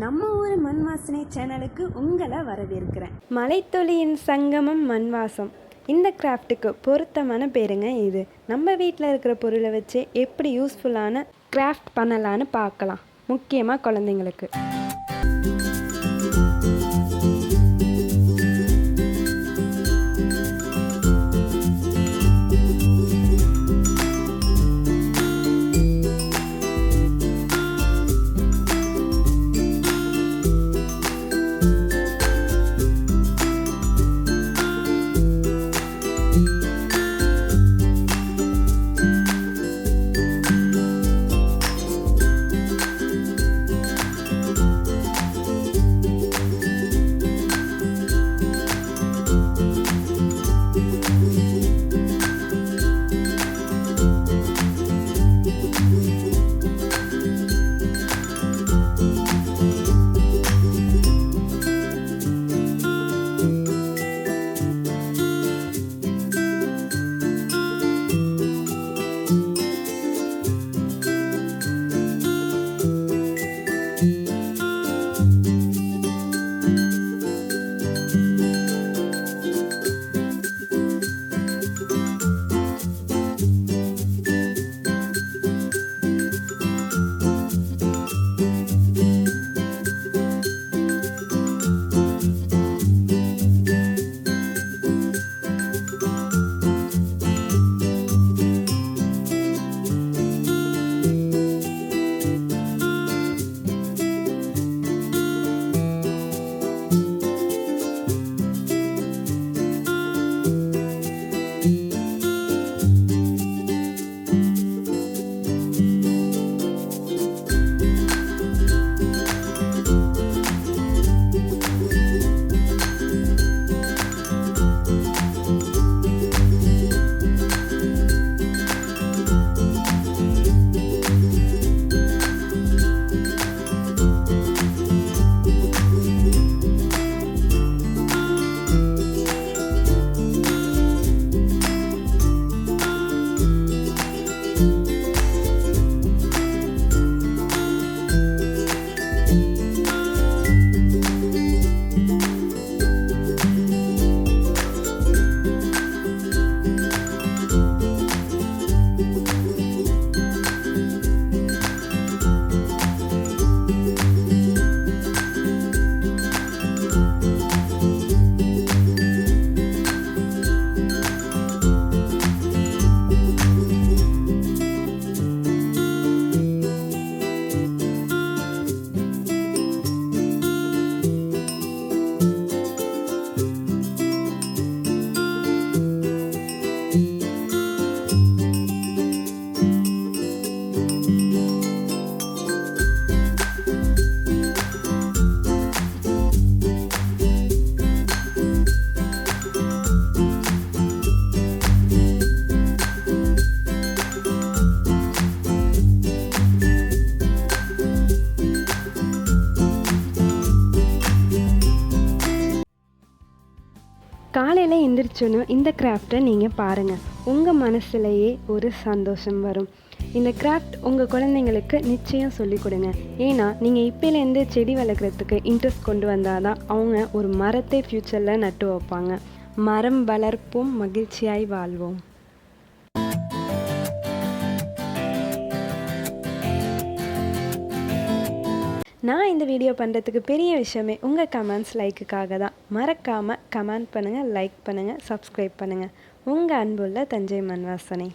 நம்ம ஊர் மண் வாசனை சேனலுக்கு உங்களை வரவேற்கிறேன். மலைத்துளியின் சங்கமம் மண் வாசம். இந்த கிராஃப்ட்டுக்கு பொருத்தமான பேருங்க இது. நம்ம வீட்டில் இருக்கிற பொருளை வச்சு எப்படி யூஸ்ஃபுல்லான கிராஃப்ட் பண்ணலான்னு பார்க்கலாம். முக்கியமாக குழந்தைங்களுக்கு. காலையில் எந்திரிச்சோன்னு இந்த கிராஃப்டை நீங்கள் பாருங்கள். உங்கள் மனசுலையே ஒரு சந்தோஷம் வரும். இந்த கிராஃப்ட் உங்கள் குழந்தைங்களுக்கு நிச்சயம் சொல்லிக் கொடுங்க. ஏன்னா நீங்கள் இப்போலேருந்து செடி வளர்க்குறதுக்கு இன்ட்ரெஸ்ட் கொண்டு வந்தால் தான் அவங்க ஒரு மரத்தை ஃப்யூச்சரில் நட்டு வைப்பாங்க. மரம் வளர்ப்போம், மகிழ்ச்சியாய் வாழ்வோம். நான் இந்த வீடியோ பண்ணுறதுக்கு பெரிய விஷயமே உங்கள் கமெண்ட்ஸ், லைக்குக்காக தான். மறக்காமல் கமெண்ட் பண்ணுங்கள், லைக் பண்ணுங்கள், சப்ஸ்கிரைப் பண்ணுங்கள். உங்கள் அன்புள்ள தஞ்சை மண் வாசனை.